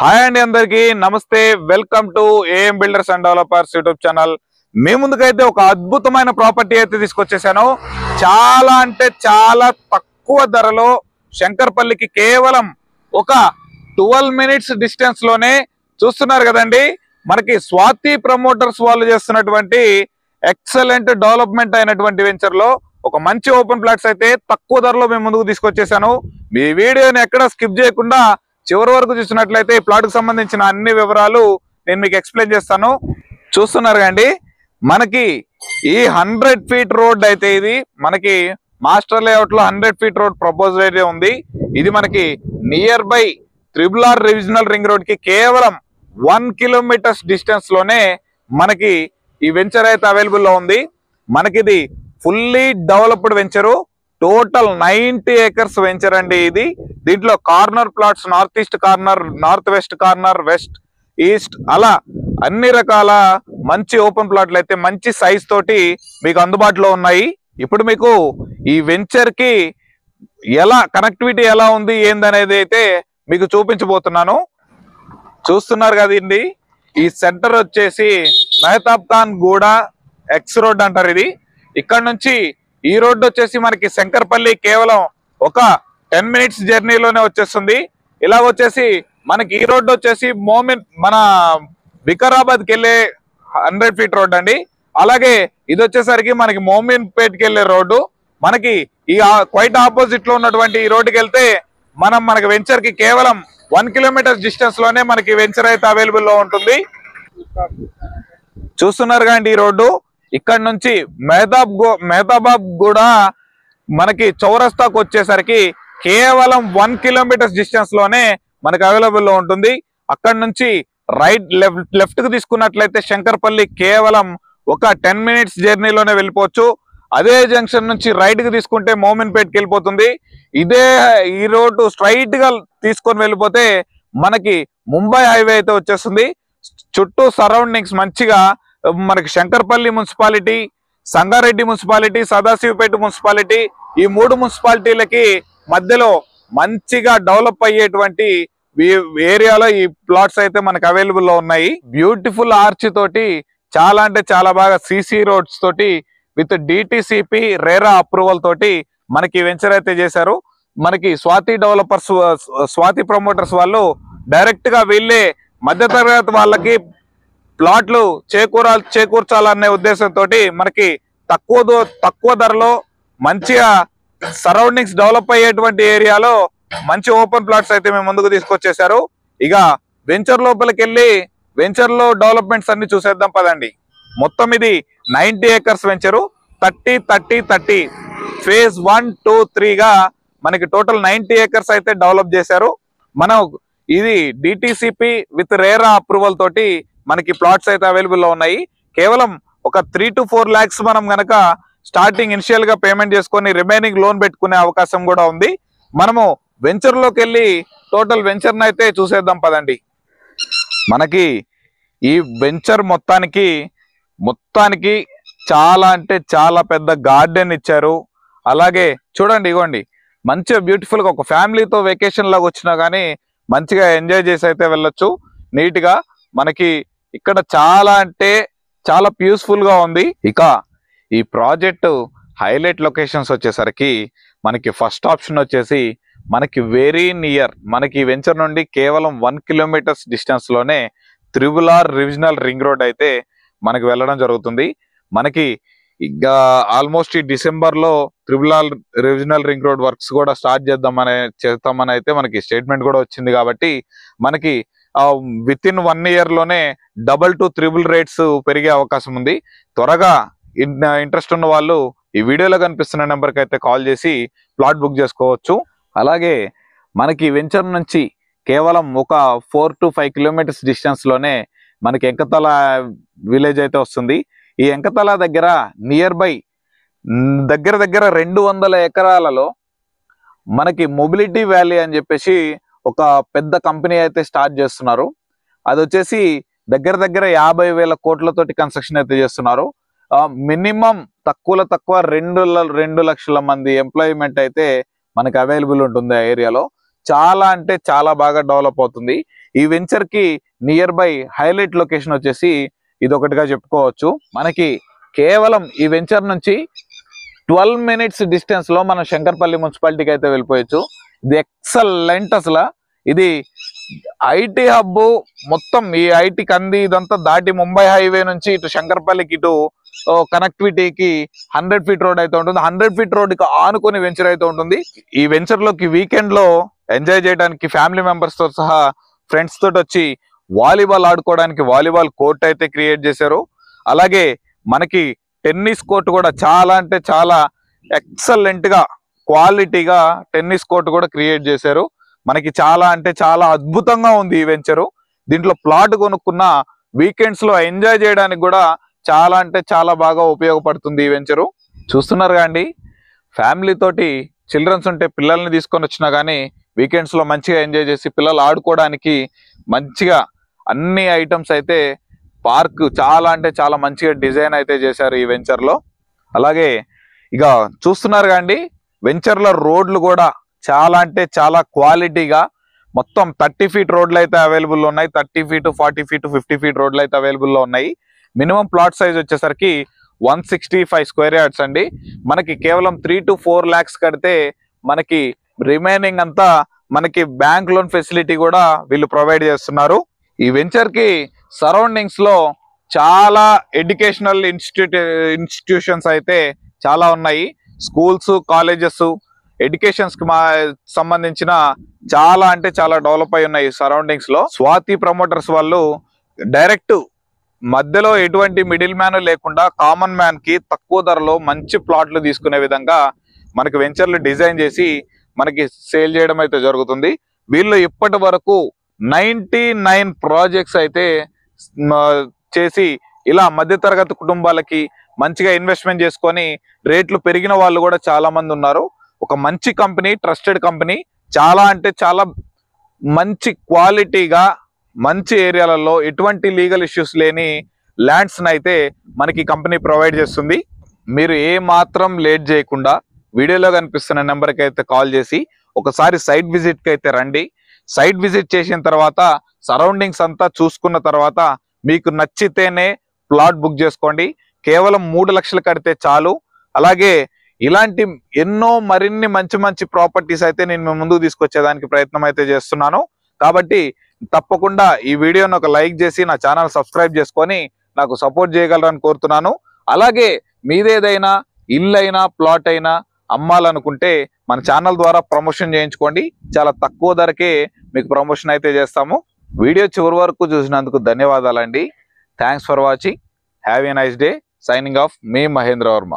Hi అండి, అందరికి నమస్తే. Welcome to AM builders and developers YouTube channel. మీ ముందుకైతే ఒక అద్భుతమైన ప్రాపర్టీ అయితే తీసుకొచ్చేసాను. చాలా అంటే చాలా తక్కువ ధరలో శంకర్పల్లికి కేవలం ఒక 12 మినిట్స్ డిస్టెన్స్ లోనే చూస్తున్నారు కదండి. మనకి స్వాతి ప్రమోటర్స్ వాళ్ళు చేస్తున్నటువంటి ఎక్సలెంట్ డెవలప్మెంట్ అయినటువంటి వెంచర్ లో ఒక మంచి ఓపెన్ ప్లాట్స్ అయితే తక్కువ ధరలో మేము ముందుకు తీసుకొచ్చేసాను. మీ వీడియోని ఎక్కడ స్కిప్ చేయకుండా చివరి వరకు చూసినట్లయితే ఈ ప్లాట్ కు సంబంధించిన అన్ని వివరాలు నేను మీకు ఎక్స్ప్లెయిన్ చేస్తాను. చూస్తున్నారు కండి, మనకి ఈ 100 ఫీట్ రోడ్ అయితే ఇది మనకి మాస్టర్ లేఅవుట్ లో 100 ఫీట్ రోడ్ ప్రపోజల్ అయితే ఉంది. ఇది మనకి near by RRR regional ring road కి కేవలం 1 కిలోమీటర్స్ డిస్టెన్స్ లోనే మనకి ఈ వెంచర్ అయితే అవైలబుల్ లో ఉంది. మనకిది fully developed venture. Total 90 acres venture అండి ఇది. దీంట్లో corner plots, north east corner, north west corner, west east, అలా అన్ని రకాల మంచి ఓపెన్ ప్లాట్లు అయితే మంచి సైజ్ తోటి మీకు అందుబాటులో ఉన్నాయి. ఇప్పుడు మీకు ఈ వెంచర్ కి ఎలా కనెక్టివిటీ ఎలా ఉంది ఏందనేది అయితే మీకు చూపించబోతున్నాను. చూస్తున్నారు కదండి, ఈ సెంటర్ వచ్చేసి మెహతాబ్ ఖాన్ గూడ ఎక్స్ రోడ్ అంటారు ఇది. ఇక్కడ నుంచి ఈ రోడ్డు వచ్చేసి మనకి శంకర్పల్లి కేవలం ఒక 10 మినిట్స్ జర్నీలోనే వచ్చేస్తుంది. ఇలా వచ్చేసి మనకి ఈ రోడ్డు వచ్చేసి మన వికారాబాద్కి వెళ్ళే 100 ఫీట్ రోడ్ అండి. అలాగే ఇది వచ్చేసరికి మనకి మోమిన్పేట్కి వెళ్ళే రోడ్డు. మనకి ఈ క్వైట్ ఆపోజిట్ లో ఉన్నటువంటి ఈ రోడ్డుకి వెళ్తే మనకి వెంచర్ కి కేవలం 1 కిలోమీటర్ డిస్టెన్స్ లోనే మనకి వెంచర్ అయితే అవైలబుల్ లో ఉంటుంది. చూస్తున్నారు కండి, ఈ రోడ్డు ఇక్కడ నుంచి మెహతాబాద్ కూడా మనకి చౌరస్తాకు వచ్చేసరికి కేవలం 1 కిలోమీటర్స్ డిస్టెన్స్ లోనే మనకి అవైలబుల్ లో ఉంటుంది. అక్కడ నుంచి లెఫ్ట్ కి తీసుకున్నట్లయితే శంకర్పల్లి కేవలం ఒక 10 మినిట్స్ జర్నీలోనే వెళ్ళిపోవచ్చు. అదే జంక్షన్ నుంచి రైట్ కి తీసుకుంటే మోమిన్పేట్కి వెళ్ళిపోతుంది. ఈ రోడ్డు స్ట్రైట్ గా తీసుకొని వెళ్ళిపోతే మనకి ముంబై హైవే అయితే వచ్చేస్తుంది. చుట్టూ సరౌండింగ్స్ మంచిగా మనకి Shankarpally municipality, Sangareddy municipality, Sadasivpet municipality, ఈ 3 మున్సిపాలిటీలకి మధ్యలో మంచిగా డెవలప్ అయ్యేటువంటి ఏరియాలో ఈ ప్లాట్స్ అయితే మనకి అవైలబుల్ లో ఉన్నాయి. బ్యూటిఫుల్ ఆర్చ్ తోటి చాలా అంటే చాలా బాగా CC రోడ్స్ తోటి విత్ DTCP రేరా అప్రూవల్ తోటి మనకి వెంచర్ అయితే చేశారు. మనకి స్వాతి ప్రమోటర్స్ వాళ్ళు డైరెక్ట్ గా వీళ్ళే మధ్యతరగతి వాళ్ళకి ప్లాట్లు చేకూర్చాలనే ఉద్దేశంతో మనకి తక్కువ ధరలో మంచిగా సరౌండింగ్స్ డెవలప్ అయ్యేటువంటి ఏరియాలో మంచి ఓపెన్ ప్లాట్స్ అయితే మేము ముందుకు తీసుకొచ్చేసారు. ఇక వెంచర్ లోపలికి వెళ్ళి వెంచర్ లో డెవలప్మెంట్స్ అన్ని చూసేద్దాం పదండి. మొత్తం ఇది 90 ఏకర్స్ వెంచరు. 30 ఫేజ్ 1, 2, 3 గా మనకి టోటల్ 90 ఏకర్స్ అయితే డెవలప్ చేశారు. మనం ఇది DTCP విత్ రేరా అప్రూవల్ తోటి మనకి ప్లాట్స్ అయితే అవైలబుల్ లో ఉన్నాయి. కేవలం ఒక 3 to 4 lakhs మనం గనక స్టార్టింగ్ ఇనిషియల్ గా పేమెంట్ చేసుకొని రిమైనింగ్ లోన్ పెట్టుకునే అవకాశం కూడా ఉంది. మనము వెంచర్ లోకి వెళ్ళి టోటల్ వెంచర్ అయితే చూసేద్దాం పదండి. మనకి ఈ వెంచర్ మొత్తానికి చాలా అంటే చాలా పెద్ద గార్డెన్ ఇచ్చారు. అలాగే చూడండి, ఇగోండి మంచిగా బ్యూటిఫుల్ గా ఒక ఫ్యామిలీతో వెకేషన్ లాగా వచ్చినా గానీ మంచిగా ఎంజాయ్ చేసి అయితే వెళ్ళొచ్చు. నీట్ గా మనకి ఇక్కడ చాలా అంటే చాలా పీస్ఫుల్ గా ఉంది. ఇక ఈ ప్రాజెక్టు హైలైట్ లొకేషన్స్ వచ్చేసరికి మనకి ఫస్ట్ ఆప్షన్ వచ్చేసి మనకి వెరీ నియర్, మనకి వెంచర్ నుండి కేవలం 1 కిలోమీటర్స్ డిస్టెన్స్ లోనే RRR రీజనల్ రింగ్ రోడ్ అయితే మనకి వెళ్ళడం జరుగుతుంది. మనకి ఇక ఆల్మోస్ట్ ఈ డిసెంబర్ లో RRR regional ring road works కూడా స్టార్ట్ చేస్తామని అయితే మనకి స్టేట్మెంట్ కూడా వచ్చింది. కాబట్టి మనకి విత్ ఇన్ 1 ఇయర్ లోనే డబుల్ టు ట్రిపుల్ రేట్స్ పెరిగే అవకాశం ఉంది. త్వరగా ఇంట్రెస్ట్ ఉన్న వాళ్ళు ఈ వీడియోలో కనిపిస్తున్న నెంబర్కి అయితే కాల్ చేసి ప్లాట్ బుక్ చేసుకోవచ్చు. అలాగే మనకి వెంచర్ నుంచి కేవలం ఒక 4 to 5 కిలోమీటర్స్ డిస్టెన్స్ లోనే మనకి ఎంకతల విలేజ్ అయితే వస్తుంది. ఈ ఎంకతల దగ్గర నియర్ బై దగ్గర 200 ఎకరాలలో మనకి మొబిలిటీ వ్యాలీ అని చెప్పేసి ఒక పెద్ద కంపెనీ అయితే స్టార్ట్ చేస్తున్నారు. అది వచ్చేసి దగ్గర 50,000 కోట్లతోటి కన్స్ట్రక్షన్ అయితే చేస్తున్నారు. మినిమం తక్కువ 2 లక్షల మంది ఎంప్లాయ్మెంట్ అయితే మనకి అవైలబుల్ ఉంటుంది ఆ ఏరియాలో. చాలా అంటే చాలా బాగా డెవలప్ అవుతుంది. ఈ వెంచర్ కి నియర్ బై హైలైట్ లొకేషన్ వచ్చేసి ఇది ఒకటిగా చెప్పుకోవచ్చు. మనకి కేవలం ఈ వెంచర్ నుంచి 12 మినిట్స్ డిస్టెన్స్ లో మనం శంకర్పల్లి మున్సిపాలిటీకి అయితే వెళ్ళిపోవచ్చు. ఇది ఎక్సలెంట్. అసలు ఇది ఐటీ హబ్ మొత్తం, ఈ ఐటీ కంది ఇదంతా దాటి ముంబై హైవే నుంచి ఇటు శంకర్పల్లికి ఇటు కనెక్టివిటీకి 100 ఫీట్ రోడ్ అయితే ఉంటుంది. 100 ఫీట్ రోడ్ కి ఆనుకొని వెంచర్ అయితే ఉంటుంది. ఈ వెంచర్ లోకి వీకెండ్ లో ఎంజాయ్ చేయడానికి ఫ్యామిలీ మెంబర్స్ తో సహా ఫ్రెండ్స్ తోటి వచ్చి వాలీబాల్ ఆడుకోవడానికి వాలీబాల్ కోర్ట్ అయితే క్రియేట్ చేశారు. అలాగే మనకి టెన్నిస్ కోర్ట్ కూడా చాలా అంటే చాలా ఎక్సలెంట్ గా క్వాలిటీగా టెన్నిస్ కోర్ట్ కూడా క్రియేట్ చేశారు. మనకి చాలా అంటే చాలా అద్భుతంగా ఉంది ఈ వెంచరు. దీంట్లో ప్లాట్ కొనుక్కున్న వీకెండ్స్ లో ఎంజాయ్ చేయడానికి కూడా చాలా అంటే చాలా బాగా ఉపయోగపడుతుంది ఈ వెంచరు. చూస్తున్నారు కాండి, ఫ్యామిలీ తోటి చిల్డ్రన్స్ ఉంటే పిల్లల్ని తీసుకొని వచ్చినా కానీ వీకెండ్స్ లో మంచిగా ఎంజాయ్ చేసి పిల్లలు ఆడుకోవడానికి మంచిగా అన్ని ఐటమ్స్ అయితే పార్క్ చాలా అంటే చాలా మంచిగా డిజైన్ అయితే చేశారు ఈ వెంచర్ లో. అలాగే ఇక చూస్తున్నారు కాండి, వెంచర్ లో రోడ్లు కూడా చాలా అంటే చాలా క్వాలిటీగా మొత్తం 30 ఫీట్ రోడ్లు అయితే అవైలబుల్ ఉన్నాయి. 30 ఫీట్ 40 ఫీట్ 50 ఫీట్ రోడ్లు అయితే అవైలబుల్ లో ఉన్నాయి. మినిమం ప్లాట్ సైజ్ వచ్చేసరికి 165 స్క్వేర్ యార్డ్స్ అండి. మనకి కేవలం 3 to 4 lakhs కడితే మనకి రిమైనింగ్ అంతా మనకి బ్యాంక్ లోన్ ఫెసిలిటీ కూడా వీళ్ళు ప్రొవైడ్ చేస్తున్నారు. ఈ వెంచర్ కి సరౌండింగ్స్ లో చాలా ఎడ్యుకేషనల్ ఇన్స్టిట్యూషన్స్ అయితే చాలా ఉన్నాయి. స్కూల్స్, కాలేజెస్, ఎడ్యుకేషన్స్ కి సంబంధించిన చాలా అంటే చాలా డెవలప్ అయి ఉన్నాయి సరౌండింగ్స్ లో. స్వాతి ప్రమోటర్స్ వాళ్ళు డైరెక్ట్ మధ్యలో ఎటువంటి మిడిల్ మ్యాన్ లేకుండా కామన్ మ్యాన్ కి తక్కువ ధరలో మంచి ప్లాట్లు తీసుకునే విధంగా మనకి వెంచర్లు డిజైన్ చేసి మనకి సేల్ చేయడం అయితే జరుగుతుంది. వీళ్ళు ఇప్పటి వరకు 99 ప్రాజెక్ట్స్ అయితే చేసి ఇలా మధ్యతరగతి కుటుంబాలకి మంచిగా ఇన్వెస్ట్మెంట్ చేసుకొని రేట్లు పెరిగిన వాళ్ళు కూడా చాలా మంది ఉన్నారు. ఒక మంచి కంపెనీ, ట్రస్టెడ్ కంపెనీ, చాలా అంటే చాలా మంచి క్వాలిటీగా మంచి ఏరియాలలో ఎటువంటి లీగల్ ఇష్యూస్ లేని ల్యాండ్స్ అయితే మనకి కంపెనీ ప్రొవైడ్ చేస్తుంది. మీరు ఏ మాత్రం లేట్ చేయకుండా వీడియోలో కనిపిస్తున్న నెంబర్కి అయితే కాల్ చేసి ఒకసారి సైట్ విజిట్ కి అయితే రండి. సైట్ విజిట్ చేసిన తర్వాత సరౌండింగ్స్ అంతా చూసుకున్న తర్వాత మీకు నచ్చితేనే ప్లాట్ బుక్ చేసుకోండి. కేవలం 3 లక్షలు కడితే చాలు. అలాగే ఇలాంటి ఎన్నో మరిన్ని మంచి మంచి ప్రాపర్టీస్ అయితే నేను ముందుకు తీసుకొచ్చేదానికి ప్రయత్నం అయితే చేస్తున్నాను. కాబట్టి తప్పకుండా ఈ వీడియోని ఒక లైక్ చేసి నా ఛానల్ సబ్స్క్రైబ్ చేసుకొని నాకు సపోర్ట్ చేయగలరని కోరుతున్నాను. అలాగే మీదేదైనా ఇల్లు అయినా ప్లాట్ అయినా అమ్మాలనుకుంటే మన ఛానల్ ద్వారా ప్రమోషన్ చేయించుకోండి. చాలా తక్కువ ధరకే మీకు ప్రమోషన్ అయితే చేస్తాము. వీడియో చివరి వరకు చూసినందుకు ధన్యవాదాలండి. Thanks for watching. Have a nice day. Signing off, మీ మహేంద్ర వర్మ.